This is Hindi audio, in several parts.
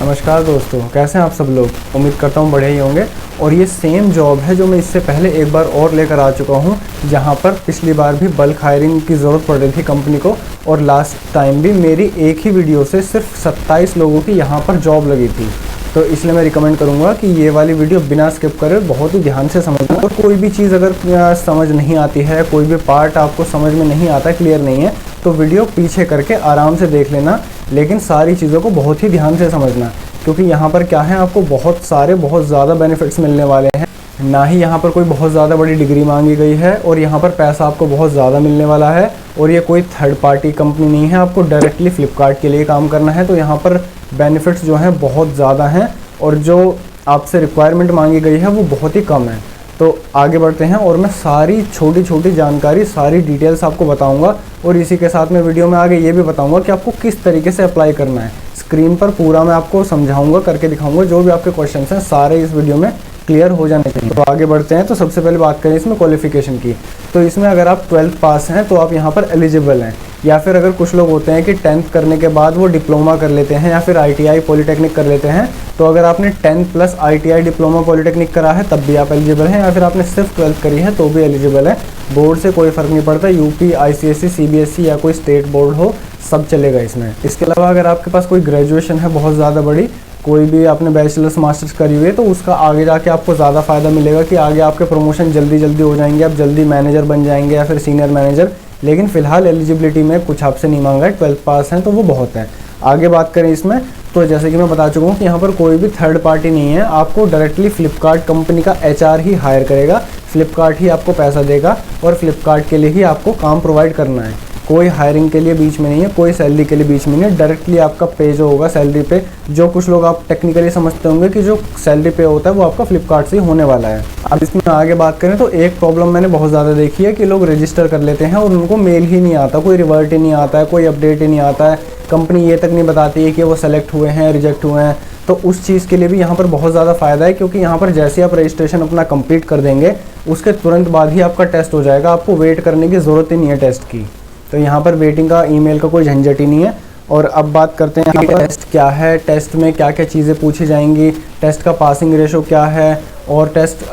नमस्कार दोस्तों, कैसे हैं आप सब लोग। उम्मीद करता हूँ बढ़िया ही होंगे। और ये सेम जॉब है जो मैं इससे पहले एक बार और लेकर आ चुका हूँ, जहाँ पर पिछली बार भी बल्क हायरिंग की ज़रूरत पड़ रही थी कंपनी को, और लास्ट टाइम भी मेरी एक ही वीडियो से सिर्फ 27 लोगों की यहाँ पर जॉब लगी थी। तो इसलिए मैं रिकमेंड करूँगा कि ये वाली वीडियो बिना स्किप करे बहुत ही ध्यान से समझना। और कोई भी चीज़ अगर समझ नहीं आती है, कोई भी पार्ट आपको समझ में नहीं आता, क्लियर नहीं है, तो वीडियो पीछे करके आराम से देख लेना, लेकिन सारी चीज़ों को बहुत ही ध्यान से समझना, क्योंकि यहाँ पर क्या है, आपको बहुत ज़्यादा बेनिफिट्स मिलने वाले हैं। ना ही यहाँ पर कोई बहुत ज़्यादा बड़ी डिग्री मांगी गई है, और यहाँ पर पैसा आपको बहुत ज़्यादा मिलने वाला है। और ये कोई थर्ड पार्टी कंपनी नहीं है, आपको डायरेक्टली फ्लिपकार्ट के लिए काम करना है। तो यहाँ पर बेनिफिट्स जो हैं बहुत ज़्यादा हैं, और जो आपसे रिक्वायरमेंट मांगी गई है वो बहुत ही कम है। तो आगे बढ़ते हैं, और मैं सारी छोटी छोटी जानकारी, सारी डिटेल्स आपको बताऊंगा, और इसी के साथ में वीडियो में आगे ये भी बताऊंगा कि आपको किस तरीके से अप्लाई करना है। स्क्रीन पर पूरा मैं आपको समझाऊंगा, करके दिखाऊंगा। जो भी आपके क्वेश्चंस हैं सारे इस वीडियो में क्लियर हो जाने चाहिए। तो आगे बढ़ते हैं। तो सबसे पहले बात करें इसमें क्वालिफिकेशन की। तो इसमें अगर आप 12th पास हैं तो आप यहाँ पर एलिजिबल हैं, या फिर अगर कुछ लोग होते हैं कि 10th करने के बाद वो डिप्लोमा कर लेते हैं, या फिर ITI पॉलिटेक्निक कर लेते हैं। तो अगर आपने 10th plus ITI diploma polytechnic करा है तब भी आप एलिजिबल हैं, या फिर आपने सिर्फ 12th करी है तो भी एलिजिबल है। बोर्ड से कोई फ़र्क नहीं पड़ता, UP, ICSE, CBSE या कोई स्टेट बोर्ड हो, सब चलेगा इसमें। इसके अलावा अगर आपके पास कोई ग्रेजुएशन है बहुत ज़्यादा बड़ी, कोई भी आपने बैचलर्स मास्टर्स करी हुई है, तो उसका आगे जाके आपको ज़्यादा फ़ायदा मिलेगा कि आगे आपके प्रमोशन जल्दी हो जाएंगे, आप जल्दी मैनेजर बन जाएंगे या फिर सीनियर मैनेजर। लेकिन फ़िलहाल एलिजिबिलिटी में कुछ आपसे नहीं मांगा है, 12th पास हैं तो वो बहुत है। आगे बात करें इसमें, तो जैसे कि मैं बता चुका हूँ कि यहाँ पर कोई भी थर्ड पार्टी नहीं है, आपको डायरेक्टली फ्लिपकार्ट कंपनी का HR ही हायर करेगा, फ्लिपकार्ट ही आपको पैसा देगा, और फ्लिपकार्ट के लिए ही आपको काम प्रोवाइड करना है। कोई हायरिंग के लिए बीच में नहीं है, कोई सैलरी के लिए बीच में नहीं है। डायरेक्टली आपका पे जो होगा सैलरी पे, जो कुछ लोग आप टेक्निकली समझते होंगे कि जो सैलरी पे होता है वो आपका फ्लिपकार्ट से ही होने वाला है। अब इसमें आगे बात करें तो एक प्रॉब्लम मैंने बहुत ज़्यादा देखी है कि लोग रजिस्टर कर लेते हैं और उनको मेल ही नहीं आता, कोई रिवर्ट ही नहीं आता है, कोई अपडेट ही नहीं आता है, कंपनी ये तक नहीं बताती है कि वो सेलेक्ट हुए हैं, रिजेक्ट हुए हैं। तो उस चीज़ के लिए भी यहाँ पर बहुत ज़्यादा फ़ायदा है, क्योंकि यहाँ पर जैसे आप रजिस्ट्रेशन अपना कंप्लीट कर देंगे उसके तुरंत बाद ही आपका टेस्ट हो जाएगा, आपको वेट करने की ज़रूरत ही नहीं है टेस्ट की। तो यहाँ पर वेटिंग का, ईमेल का कोई झंझट ही नहीं है। और अब बात करते हैं यहाँ पर टेस्ट क्या है, टेस्ट में क्या क्या चीज़ें पूछी जाएंगी, टेस्ट का पासिंग रेशो क्या है, और टेस्ट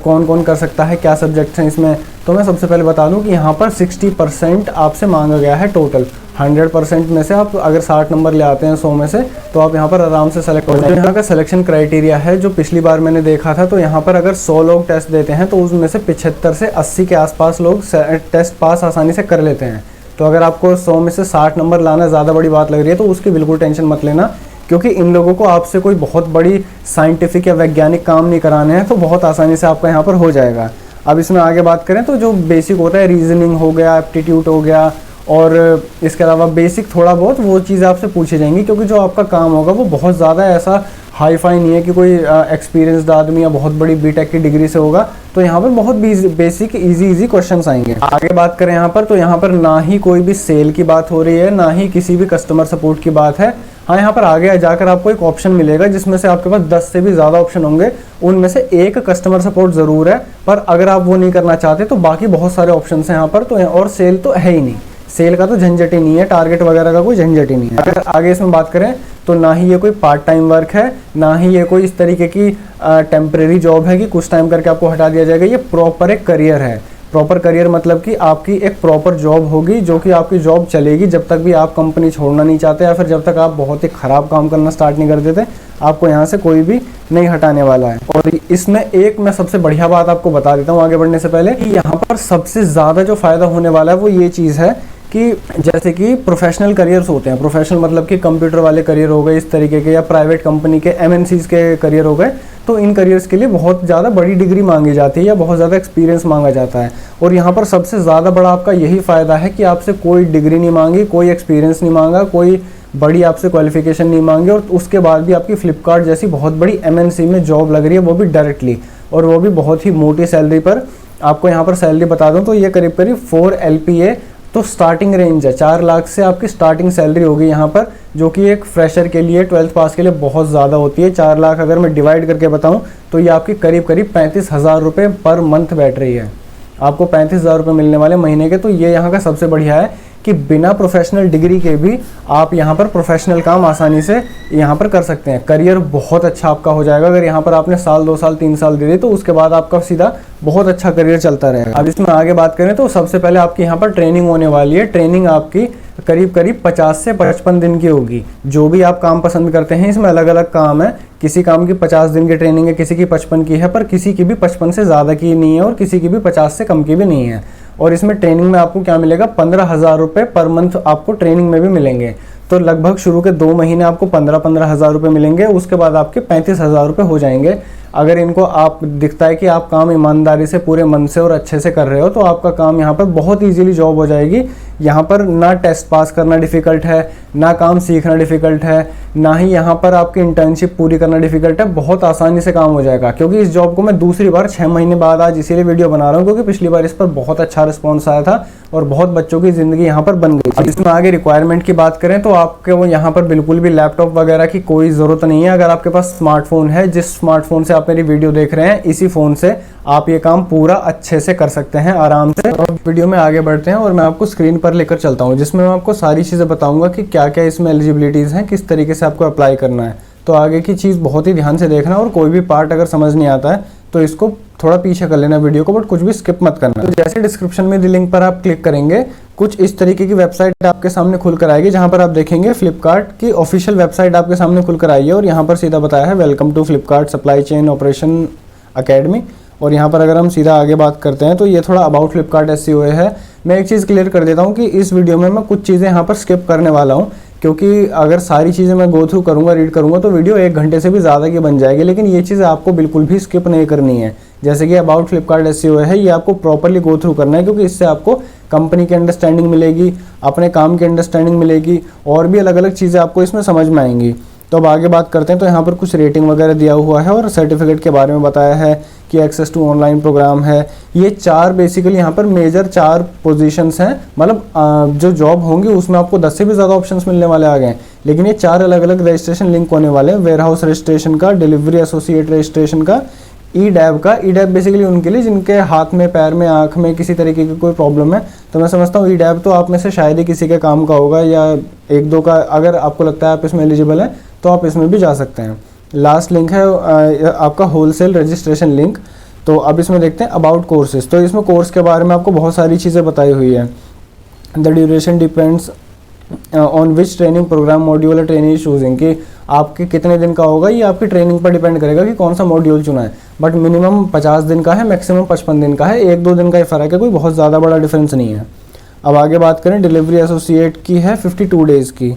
कौन कौन कर सकता है, क्या सब्जेक्ट्स हैं इसमें। तो मैं सबसे पहले बता दूं कि यहाँ पर 60% आपसे मांगा गया है टोटल। 100% में से आप अगर 60 नंबर ले आते हैं 100 में से, तो आप यहाँ पर आराम से सेलेक्ट हो जाएंगे। यहाँ का सिलेक्शन क्राइटेरिया है जो पिछली बार मैंने देखा था, तो यहाँ पर अगर 100 लोग टेस्ट देते हैं तो उसमें से 75 से 80 के आसपास लोग टेस्ट पास आसानी से कर लेते हैं। तो अगर आपको 100 में से 60 नंबर लाना ज़्यादा बड़ी बात लग रही है तो उसकी बिल्कुल टेंशन मत लेना, क्योंकि इन लोगों को आपसे कोई बहुत बड़ी साइंटिफिक या वैज्ञानिक काम नहीं कराने हैं, तो बहुत आसानी से आपका यहाँ पर हो जाएगा। अब इसमें आगे बात करें तो जो बेसिक होता है, रीजनिंग हो गया, एप्टीट्यूड हो गया, और इसके अलावा बेसिक थोड़ा बहुत वो चीज़ें आपसे पूछी जाएंगी, क्योंकि जो आपका काम होगा वो बहुत ज़्यादा ऐसा हाई फाई नहीं है कि कोई एक्सपीरियंस्ड आदमी या बहुत बड़ी बीटेक की डिग्री से होगा। तो यहाँ पर बहुत बेसिक इजी क्वेश्चंस आएंगे। आगे बात करें यहाँ पर, तो यहाँ पर ना ही कोई भी सेल की बात हो रही है, ना ही किसी भी कस्टमर सपोर्ट की बात है। हाँ, यहाँ पर आगे जाकर आपको एक ऑप्शन मिलेगा जिसमें से आपके पास 10 से भी ज़्यादा ऑप्शन होंगे, उनमें से एक कस्टमर सपोर्ट ज़रूर है, पर अगर आप वो नहीं करना चाहते तो बाकी बहुत सारे ऑप्शन हैं यहाँ पर। तो और सेल तो है ही नहीं, सेल का तो झंझट ही नहीं है, टारगेट वगैरह का कोई झंझट ही नहीं है। अगर आगे इसमें बात करें तो ना ही ये कोई पार्ट टाइम वर्क है, ना ही ये कोई इस तरीके की टेम्परेरी जॉब है कि कुछ टाइम करके आपको हटा दिया जाएगा। ये प्रॉपर एक करियर है। प्रॉपर करियर मतलब कि आपकी एक प्रॉपर जॉब होगी, जो कि आपकी जॉब चलेगी जब तक भी आप कंपनी छोड़ना नहीं चाहते, या फिर जब तक आप बहुत ही ख़राब काम करना स्टार्ट नहीं कर देते, आपको यहाँ से कोई भी नहीं हटाने वाला है। और इसमें एक मैं सबसे बढ़िया बात आपको बता देता हूँ आगे बढ़ने से पहले, कि यहाँ पर सबसे ज़्यादा जो फ़ायदा होने वाला है वो ये चीज़ है कि जैसे कि प्रोफेशनल करियर्स होते हैं, प्रोफेशनल मतलब कि कंप्यूटर वाले करियर हो गए इस तरीके के, या प्राइवेट कंपनी के MNCs के करियर हो गए, तो इन करियर्स के लिए बहुत ज़्यादा बड़ी डिग्री मांगी जाती है या बहुत ज़्यादा एक्सपीरियंस मांगा जाता है। और यहाँ पर सबसे ज़्यादा बड़ा आपका यही फ़ायदा है कि आपसे कोई डिग्री नहीं मांगी, कोई एक्सपीरियंस नहीं मांगा, कोई बड़ी आपसे क्वालिफिकेशन नहीं मांगी, और उसके बाद भी आपकी फ्लिपकार्ट जैसी बहुत बड़ी MNC में जॉब लग रही है, वो भी डायरेक्टली, और वो भी बहुत ही मोटी सैलरी पर। आपको यहाँ पर सैलरी बता दूँ तो ये करीब 4 LPA तो स्टार्टिंग रेंज है, 4 लाख से आपकी स्टार्टिंग सैलरी होगी यहाँ पर, जो कि एक फ्रेशर के लिए 12th पास के लिए बहुत ज़्यादा होती है। 4 लाख अगर मैं डिवाइड करके बताऊँ तो ये आपकी करीब 35,000 रुपये पर मंथ बैठ रही है। आपको 35,000 रुपये मिलने वाले महीने के। तो ये यहाँ का सबसे बढ़िया है कि बिना प्रोफेशनल डिग्री के भी आप यहाँ पर प्रोफेशनल काम आसानी से यहाँ पर कर सकते हैं। करियर बहुत अच्छा आपका हो जाएगा। अगर यहाँ पर आपने साल 2 साल 3 साल दे दी तो उसके बाद आपका सीधा बहुत अच्छा करियर चलता रहेगा। अब इसमें आगे बात करें तो सबसे पहले आपकी यहाँ पर ट्रेनिंग होने वाली है। ट्रेनिंग आपकी करीब 50 से 55 दिन की होगी। जो भी आप काम पसंद करते हैं, इसमें अलग अलग काम है। किसी काम की 50 दिन की ट्रेनिंग है, किसी की 55 की है, पर किसी की भी 55 से ज़्यादा की नहीं है और किसी की भी 50 से कम की भी नहीं है। और इसमें ट्रेनिंग में आपको क्या मिलेगा, 15,000 रुपये पर मंथ आपको ट्रेनिंग में भी मिलेंगे। तो लगभग शुरू के 2 महीने आपको 15,000 रुपये मिलेंगे। उसके बाद आपके 35,000 रुपये हो जाएंगे। अगर इनको आप दिखता है कि आप काम ईमानदारी से पूरे मन से और अच्छे से कर रहे हो तो आपका काम यहाँ पर बहुत ईजिली जॉब हो जाएगी। यहाँ पर ना टेस्ट पास करना डिफ़िकल्ट है, ना काम सीखना डिफ़िकल्ट है, ना ही यहाँ पर आपकी इंटर्नशिप पूरी करना डिफ़िकल्ट है। बहुत आसानी से काम हो जाएगा। क्योंकि इस जॉब को मैं दूसरी बार 6 महीने बाद आज इसीलिए वीडियो बना रहा हूँ क्योंकि पिछली बार इस पर बहुत अच्छा रिस्पॉन्स आया था और बहुत बच्चों की ज़िंदगी यहाँ पर बन गई। अब इसमें आगे रिक्वायरमेंट की बात करें तो आपके वो यहाँ पर बिल्कुल भी लैपटॉप वगैरह की कोई ज़रूरत नहीं है। अगर आपके पास स्मार्टफोन है, जिस स्मार्टफोन से आप मेरी वीडियो देख रहे हैं, इसी फ़ोन से आप ये काम पूरा अच्छे से कर सकते हैं आराम से। तो वीडियो में आगे बढ़ते हैं और मैं आपको स्क्रीन पर लेकर चलता हूँ जिसमें मैं आपको सारी चीज़ें बताऊंगा कि क्या क्या इसमें एलिजिबिलिटीज़ हैं, किस तरीके से आपको अप्लाई करना है। तो आगे की चीज़ बहुत ही ध्यान से देखना और कोई भी पार्ट अगर समझ नहीं आता है तो इसको थोड़ा पीछे कर लेना वीडियो को, बट कुछ भी स्किप मत करना। तो जैसे डिस्क्रिप्शन में दी लिंक पर आप क्लिक करेंगे, कुछ इस तरीके की वेबसाइट आपके सामने खुल कर आएगी जहां पर आप देखेंगे फ्लिपकार्ट की ऑफिशियल वेबसाइट आपके सामने खुल कर आई है और यहाँ पर सीधा बताया है welcome to Flipkart supply chain operation academy. और यहाँ पर अगर हम सीधा आगे बात करते हैं तो ये थोड़ा अबाउट फ्लिपकार्ट SEO है। मैं एक चीज़ क्लियर कर देता हूँ कि इस वीडियो में मैं कुछ चीज़ें यहाँ पर स्किप करने वाला हूँ क्योंकि अगर सारी चीज़ें मैं गो थ्रू करूँगा, रीड करूँगा तो वीडियो 1 घंटे से भी ज़्यादा की बन जाएगी। लेकिन ये चीज़ें आपको बिल्कुल भी स्किप नहीं करनी है। जैसे कि अबाउट फ्लिपकार्ट SEO है, ये आपको प्रॉपरली गो थ्रू करना है क्योंकि इससे आपको कंपनी की अंडरस्टैंडिंग मिलेगी, अपने काम की अंडरस्टैंडिंग मिलेगी और भी अलग अलग चीज़ें आपको इसमें समझ में आएंगी। तो अब आगे बात करते हैं। तो यहाँ पर कुछ रेटिंग वगैरह दिया हुआ है और सर्टिफिकेट के बारे में बताया है कि एक्सेस टू ऑनलाइन प्रोग्राम है। ये 4 बेसिकली यहाँ पर मेजर 4 पोजीशंस हैं। मतलब जो जॉब होंगी उसमें आपको 10 से भी ज़्यादा ऑप्शंस मिलने वाले आ गए हैं, लेकिन ये 4 अलग अलग रजिस्ट्रेशन लिंक होने वाले हैं। वेयर हाउस रजिस्ट्रेशन का, डिलीवरी एसोसिएट रजिस्ट्रेशन का, ई-डैब का। ई-डैब बेसिकली उनके लिए जिनके हाथ में, पैर में, आँख में किसी तरीके की कोई प्रॉब्लम है। तो मैं समझता हूँ ई-डैब तो आप में से शायद ही किसी के काम का होगा या 1-2 का। अगर आपको लगता है आप इसमें एलिजिबल है तो आप इसमें भी जा सकते हैं। लास्ट लिंक है आपका होलसेल रजिस्ट्रेशन लिंक। तो अब इसमें देखते हैं अबाउट कोर्सेज। तो इसमें कोर्स के बारे में आपको बहुत सारी चीज़ें बताई हुई है। The duration depends on which training program module training is choosing, कि आपके कितने दिन का होगा ये आपकी ट्रेनिंग पर डिपेंड करेगा कि कौन सा मॉड्यूल चुना है। बट मिनिमम 50 दिन का है, मैक्सिमम 55 दिन का है। 1-2 दिन का ही फ़र्क है, कोई बहुत ज़्यादा बड़ा डिफरेंस नहीं है। अब आगे बात करें, डिलीवरी एसोसिएट की है 52 डेज़ की।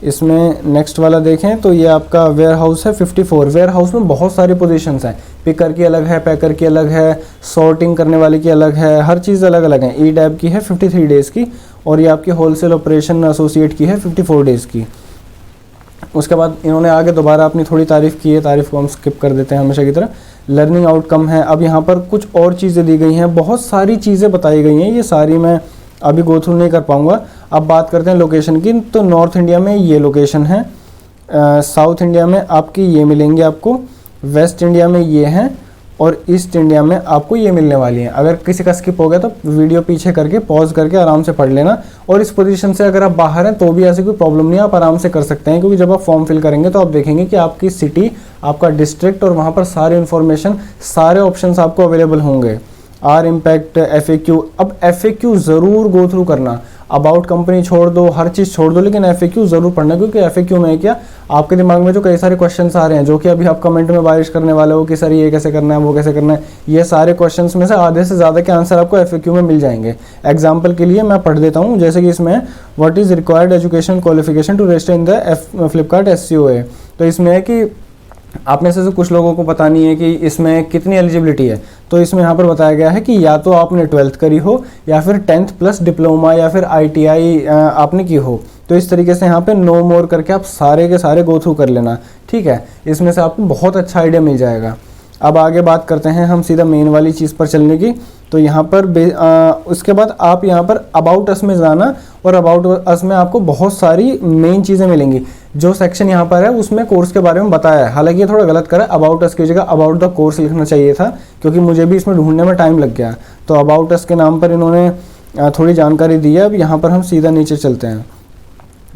इसमें नेक्स्ट वाला देखें तो ये आपका वेयर हाउस है 54। वेयर हाउस में बहुत सारी पोजीशंस हैं। पिकर की अलग है, पैकर की अलग है, सॉर्टिंग करने वाले की अलग है, हर चीज़ अलग अलग है। ई-डैब की है 53 डेज़ की और ये आपकी होलसेल ऑपरेशन एसोसिएट की है 54 डेज़ की। उसके बाद इन्होंने आगे दोबारा अपनी थोड़ी तारीफ़ की है, तारीफ़ को हम स्किप कर देते हैं हमेशा की तरह। लर्निंग आउटकम है। अब यहाँ पर कुछ और चीज़ें दी गई हैं, बहुत सारी चीज़ें बताई गई हैं, ये सारी मैं अभी गो थ्रू नहीं कर पाऊँगा। अब बात करते हैं लोकेशन की। तो नॉर्थ इंडिया में ये लोकेशन है, साउथ इंडिया में आपकी ये मिलेंगे आपको, वेस्ट इंडिया में ये हैं और ईस्ट इंडिया में आपको ये मिलने वाली हैं। अगर किसी का स्किप हो गया तो वीडियो पीछे करके पॉज करके आराम से पढ़ लेना। और इस पोजीशन से अगर आप बाहर हैं तो भी ऐसी कोई प्रॉब्लम नहीं है, आप आराम से कर सकते हैं क्योंकि जब आप फॉर्म फिल करेंगे तो आप देखेंगे कि आपकी सिटी, आपका डिस्ट्रिक्ट और वहाँ पर सारी इन्फॉर्मेशन, सारे ऑप्शंस आपको अवेलेबल होंगे। Our impact, FAQ। अब FAQ ज़रूर गो थ्रू करना। अबाउट कंपनी छोड़ दो, हर चीज़ छोड़ दो, लेकिन FAQ ज़रूर पढ़ना क्योंकि FAQ में क्या आपके दिमाग में जो कई सारे क्वेश्चंस आ रहे हैं, जो कि अभी आप कमेंट में बारिश करने वाले हो कि सर ये कैसे करना है, वो कैसे करना है, ये सारे क्वेश्चंस में से आधे से ज़्यादा के आंसर आपको FAQ में मिल जाएंगे। एग्जाम्पल के लिए मैं पढ़ देता हूँ, जैसे कि इसमें what is required education qualification to register in the Flipkart SCOA। तो इसमें है कि आप में से कुछ लोगों को पता नहीं है कि इसमें कितनी एलिजिबिलिटी है। तो इसमें यहाँ पर बताया गया है कि या तो आपने 12th करी हो या फिर 10th प्लस डिप्लोमा या फिर ITI आपने की हो। तो इस तरीके से यहाँ पे नो मोर करके आप सारे के सारे गो थ्रू कर लेना, ठीक है। इसमें से आपको बहुत अच्छा आइडिया मिल जाएगा। अब आगे बात करते हैं हम सीधा मेन वाली चीज़ पर चलने की। तो यहाँ पर उसके बाद आप यहाँ पर अबाउट अस में जाना और अबाउट अस में आपको बहुत सारी मेन चीज़ें मिलेंगी। जो सेक्शन यहाँ पर है उसमें कोर्स के बारे में बताया है, हालांकि ये थोड़ा गलत करा, अबाउट अस की जगह अबाउट द कोर्स लिखना चाहिए था क्योंकि मुझे भी इसमें ढूंढने में टाइम लग गया। तो अबाउट अस के नाम पर इन्होंने थोड़ी जानकारी दी है। अब यहाँ पर हम सीधा नीचे चलते हैं।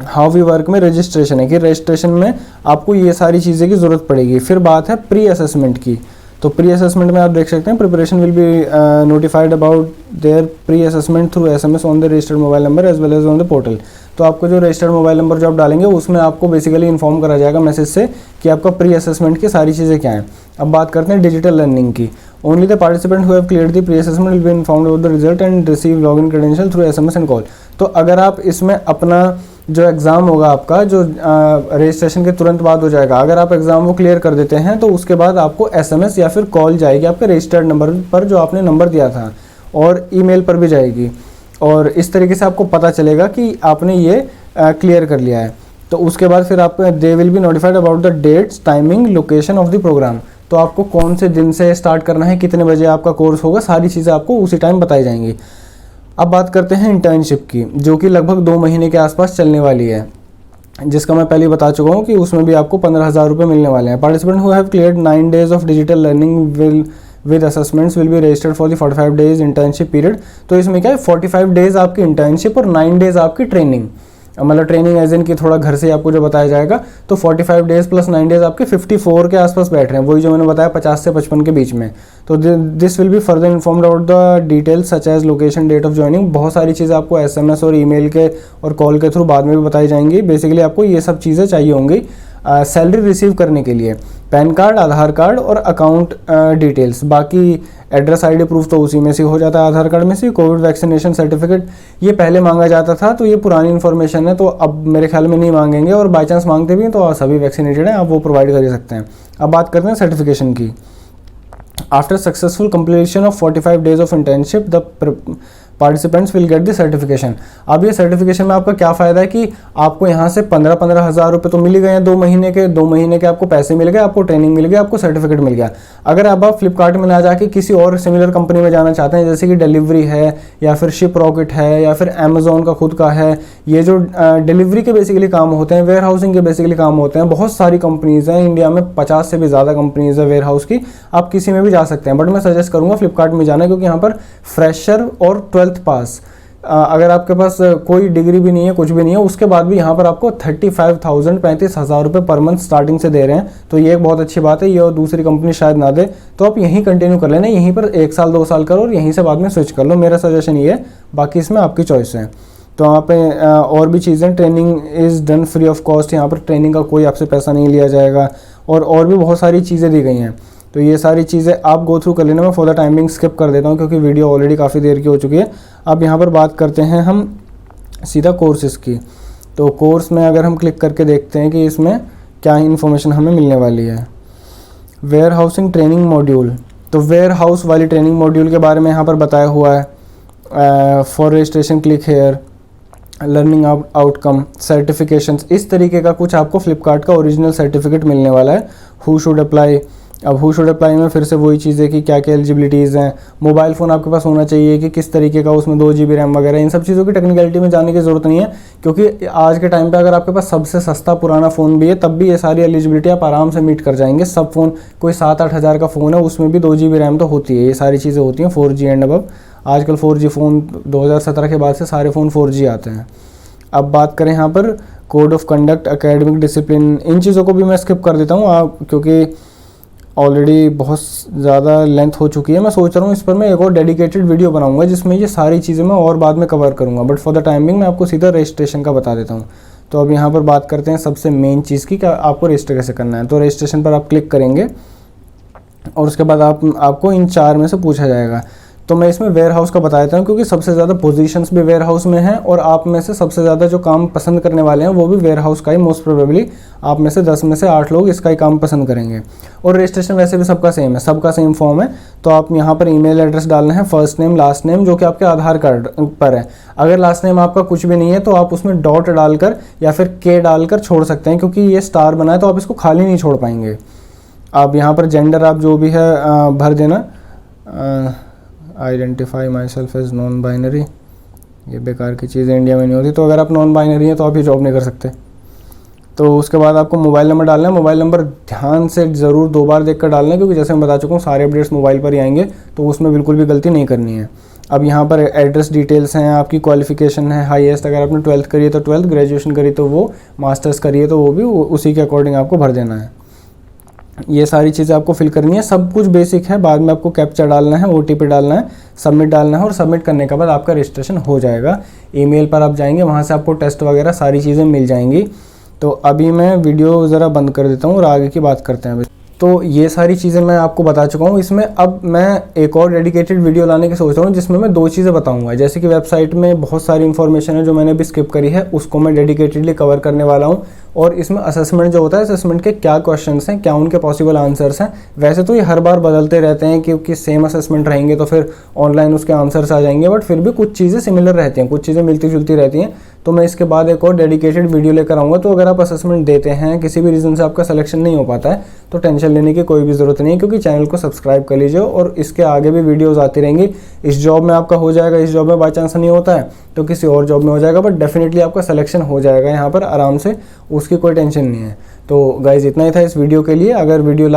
हाउ वी वर्क में रजिस्ट्रेशन है कि रजिस्ट्रेशन में आपको ये सारी चीज़ें की ज़रूरत पड़ेगी। फिर बात है प्री असेसमेंट की। तो प्री असेसमेंट में आप देख सकते हैं, preparation will be notified about their pre assessment through SMS on the registered mobile number as well as on the portal. तो आपको जो रजिस्टर्ड मोबाइल नंबर जो आप डालेंगे उसमें आपको बेसिकली इन्फॉर्म करा जाएगा मैसेज से कि आपका प्री असेसमेंट की सारी चीज़ें क्या हैं। अब बात करते हैं डिजिटल लर्निंग की। Only the participant who have cleared the pre assessment will be informed about the result and receive login credential through SMS and call. तो अगर आप इसमें अपना जो एग्ज़ाम होगा आपका, जो रजिस्ट्रेशन के तुरंत बाद हो जाएगा, अगर आप एग्ज़ाम वो क्लियर कर देते हैं तो उसके बाद आपको SMS या फिर कॉल जाएगी आपके रजिस्टर्ड नंबर पर जो आपने नंबर दिया था, और ईमेल पर भी जाएगी, और इस तरीके से आपको पता चलेगा कि आपने ये क्लियर कर लिया है। तो उसके बाद फिर आप they will be notified about the dates, timing, location of the program. तो आपको कौन से दिन से स्टार्ट करना है, कितने बजे आपका कोर्स होगा, सारी चीज़ें आपको उसी टाइम बताई जाएंगी। अब बात करते हैं इंटर्नशिप की, जो कि लगभग 2 महीने के आसपास चलने वाली है, जिसका मैं पहले बता चुका हूँ कि उसमें भी आपको 15,000 रुपये मिलने वाले हैं। Participant who have cleared 9 days of digital learning with assessments will be registered for the 45 days internship period. तो इसमें क्या है, 45 days आपकी इंटर्नशिप और 9 days आपकी ट्रेनिंग, मतलब ट्रेनिंग एज इन की थोड़ा घर से आपको जो बताया जाएगा। तो 45 days प्लस 9 days आपके 54 के आसपास बैठ रहे हैं, वही जो मैंने बताया 50 से 55 के बीच में। तो this will be further informed about the details such as location, date of joining. बहुत सारी चीज़ें आपको SMS और ईमेल के और कॉल के थ्रू बाद में भी बताई जाएंगी। बेसिकली आपको ये सब चीज़ें चाहिए होंगी सैलरी रिसीव करने के लिए, पैन कार्ड, आधार कार्ड और अकाउंट डिटेल्स। बाकी एड्रेस ID प्रूफ तो उसी में से हो जाता है, आधार कार्ड में से। कोविड वैक्सीनेशन सर्टिफिकेट ये पहले मांगा जाता था, तो ये पुरानी इन्फॉर्मेशन है, तो अब मेरे ख्याल में नहीं मांगेंगे, और बाई चांस मांगते भी हैं तो सभी वैक्सीनेटेड हैं, आप वो प्रोवाइड कर सकते हैं। अब बात करते हैं सर्टिफिकेशन की। After successful completion of 45 days of internship the participants will get the certification. अब ये सर्टिफिकेशन में आपका क्या फ़ायदा है कि आपको यहाँ से 15-15 हज़ार रुपये तो मिल ही गए हैं 2 महीने के। 2 महीने के आपको पैसे मिल गए, आपको ट्रेनिंग मिल गई, आपको सर्टिफिकेट मिल गया। अगर अब आप फ्लिपकार्ट में ना जाके किसी और सिमिलर कंपनी में जाना चाहते हैं, जैसे कि डिलीवरी है या फिर शिप रॉकेट है या फिर अमेजोन का खुद का है, ये जो डिलीवरी के बेसिकली काम होते हैं, वेयर हाउसिंग के बेसिकली काम होते हैं, बहुत सारी कंपनीज़ हैं इंडिया में, 50 से भी ज़्यादा कंपनीज़ है वेयर हाउस की। आप किसी में भी जा सकते हैं, बट मैं सजेस्ट करूँगा फ्लिपकार्ट में जाना, क्योंकि यहाँ पर फ्रेशर और 12th पास, अगर आपके पास कोई डिग्री भी नहीं है, कुछ भी नहीं है, उसके बाद भी यहाँ पर आपको 35,000 रुपये पर मंथ स्टार्टिंग से दे रहे हैं। तो ये एक बहुत अच्छी बात है, ये और दूसरी कंपनी शायद ना दे, तो आप यहीं कंटिन्यू कर लेना, यहीं पर 1 साल 2 साल करो और यहीं से बाद में स्विच कर लो। मेरा सजेशन ये है, बाकी इसमें आपकी चॉइस है। तो यहाँ पे और भी चीज़ें, training is done free of cost, यहाँ पर ट्रेनिंग का कोई आपसे पैसा नहीं लिया जाएगा, और भी बहुत सारी चीज़ें दी गई हैं। तो ये सारी चीज़ें आप गो थ्रू कर लेना। मैं फॉर द टाइमिंग स्किप कर देता हूँ क्योंकि वीडियो ऑलरेडी काफ़ी देर की हो चुकी है। अब यहाँ पर बात करते हैं हम सीधा कोर्सेज की। तो कोर्स में अगर हम क्लिक करके देखते हैं कि इसमें क्या इन्फॉर्मेशन हमें मिलने वाली है। वेयर हाउसिंग ट्रेनिंग मॉड्यूल, तो वेयर हाउस वाली ट्रेनिंग मॉड्यूल के बारे में यहाँ पर बताया हुआ है। For registration click here, learning outcome, certifications, इस तरीके का कुछ आपको फ्लिपकार्ट का ओरिजिनल सर्टिफिकेट मिलने वाला है। हु शुड अप्लाई, अब हु शुड अप्लाई में फिर से वही चीज़ है कि क्या क्या एलिजिबिलिटीज़ हैं। मोबाइल फ़ोन आपके पास होना चाहिए कि किस तरीके का, उसमें 2 GB रैम वगैरह, इन सब चीज़ों की टेक्निकलिटी में जाने की ज़रूरत नहीं है, क्योंकि आज के टाइम पे अगर आपके पास सबसे सस्ता पुराना फ़ोन भी है तब भी ये सारी एलिजिबिलिटी आप आराम से मीट कर जाएंगे। सब फ़ोन, कोई 7-8 हज़ार का फ़ोन है उसमें भी 2 GB रैम तो होती है, ये सारी चीज़ें होती हैं 4G एंड अबव। आजकल 4G फ़ोन 2017 के बाद से सारे फ़ोन 4G आते हैं। अब बात करें यहाँ पर code of conduct, academic discipline, इन चीज़ों को भी मैं स्किप कर देता हूँ क्योंकि ऑलरेडी बहुत ज़्यादा लेंथ हो चुकी है। मैं सोच रहा हूँ इस पर मैं एक और डेडिकेटेड वीडियो बनाऊंगा जिसमें ये सारी चीज़ें मैं और बाद में कवर करूँगा, बट फॉर द टाइमिंग मैं आपको सीधा रजिस्ट्रेशन का बता देता हूँ। तो अब यहाँ पर बात करते हैं सबसे मेन चीज़ की, क्या आपको रजिस्टर कैसे करना है। तो रजिस्ट्रेशन पर आप क्लिक करेंगे और उसके बाद आपको इन 4 में से पूछा जाएगा। तो मैं इसमें वेयर हाउस का बता देता हूँ क्योंकि सबसे ज़्यादा पोजीशंस भी वेयर हाउस में हैं और आप में से सबसे ज़्यादा जो काम पसंद करने वाले हैं वो भी वेयर हाउस का ही, मोस्ट प्रोबेबली आप में से 10 में से 8 लोग इसका ही काम पसंद करेंगे। और रजिस्ट्रेशन वैसे भी सबका सेम है, सबका सेम फॉर्म है। तो आप यहाँ पर ईमेल एड्रेस डालना है, फर्स्ट नेम लास्ट नेम, जो कि आपके आधार कार्ड पर है। अगर लास्ट नेम आपका कुछ भी नहीं है तो आप उसमें डॉट डालकर या फिर के डालकर छोड़ सकते हैं, क्योंकि ये स्टार बना है तो आप इसको खाली नहीं छोड़ पाएंगे। आप यहाँ पर जेंडर आप जो भी है भर देना। Identify myself as non binary, ये बेकार की चीज़ें इंडिया में नहीं होती। तो अगर आप नॉन बाइनरी हैं तो आप ये जॉब नहीं कर सकते। तो उसके बाद आपको मोबाइल नंबर डालना है। मोबाइल नंबर ध्यान से ज़रूर 2 बार देख कर डालना है, क्योंकि जैसे मैं बता चुका हूँ सारे अपडेट्स मोबाइल पर ही आएंगे, तो उसमें बिल्कुल भी गलती नहीं करनी है। अब यहाँ पर एड्रेस डिटेल्स हैं, आपकी क्वालिफिकेशन है, हाईएस्ट अगर आपने 12th करी है तो 12th, ग्रेजुएशन करी तो वो, मास्टर्स करी है तो वो भी उसी के अकॉर्डिंग आपको भर देना है। ये सारी चीज़ें आपको फिल करनी है, सब कुछ बेसिक है। बाद में आपको कैप्चा डालना है, OTP डालना है, सबमिट डालना है और सबमिट करने के बाद आपका रजिस्ट्रेशन हो जाएगा। ईमेल पर आप जाएंगे, वहाँ से आपको टेस्ट वगैरह सारी चीज़ें मिल जाएंगी। तो अभी मैं वीडियो ज़रा बंद कर देता हूँ और आगे की बात करते हैं। तो ये सारी चीज़ें मैं आपको बता चुका हूँ। इसमें अब मैं एक और डेडिकेटेड वीडियो लाने की सोच रहा हूँ जिसमें मैं 2 चीज़ें बताऊँगा। जैसे कि वेबसाइट में बहुत सारी इन्फॉर्मेशन है जो मैंने अभी स्किप करी है, उसको मैं डेडिकेटेडली कवर करने वाला हूँ। और इसमें असेसमेंट जो होता है, असेसमेंट के क्या क्वेश्चंस हैं, क्या उनके पॉसिबल आंसर्स हैं। वैसे तो ये हर बार बदलते रहते हैं क्योंकि सेम असेसमेंट रहेंगे तो फिर ऑनलाइन उसके आंसर्स आ जाएंगे, बट फिर भी कुछ चीज़ें सिमिलर रहती हैं, कुछ चीज़ें मिलती जुलती रहती हैं। तो मैं इसके बाद एक और डेडिकेटेड वीडियो लेकर आऊँगा। तो अगर आप असेसमेंट देते हैं, किसी भी रीज़न से आपका सिलेक्शन नहीं हो पाता है, तो टेंशन लेने की कोई भी ज़रूरत नहीं है, क्योंकि चैनल को सब्सक्राइब कर लीजिए और इसके आगे भी वीडियोज़ आती रहेंगी। इस जॉब में आपका हो जाएगा, इस जॉब में बाई चांस नहीं होता है तो किसी और जॉब में हो जाएगा, बट डेफिनेटली आपका सिलेक्शन हो जाएगा यहाँ पर आराम से, उसकी कोई टेंशन नहीं है। तो गाइज इतना ही था इस वीडियो के लिए। अगर वीडियो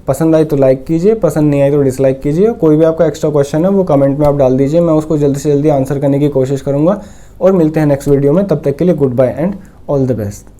पसंद आई तो लाइक कीजिए, पसंद नहीं आई तो डिसलाइक कीजिए। कोई भी आपका एक्स्ट्रा क्वेश्चन है वो कमेंट में आप डाल दीजिए, मैं उसको जल्दी से जल्दी आंसर करने की कोशिश करूँगा। और मिलते हैं नेक्स्ट वीडियो में, तब तक के लिए goodbye and all the best.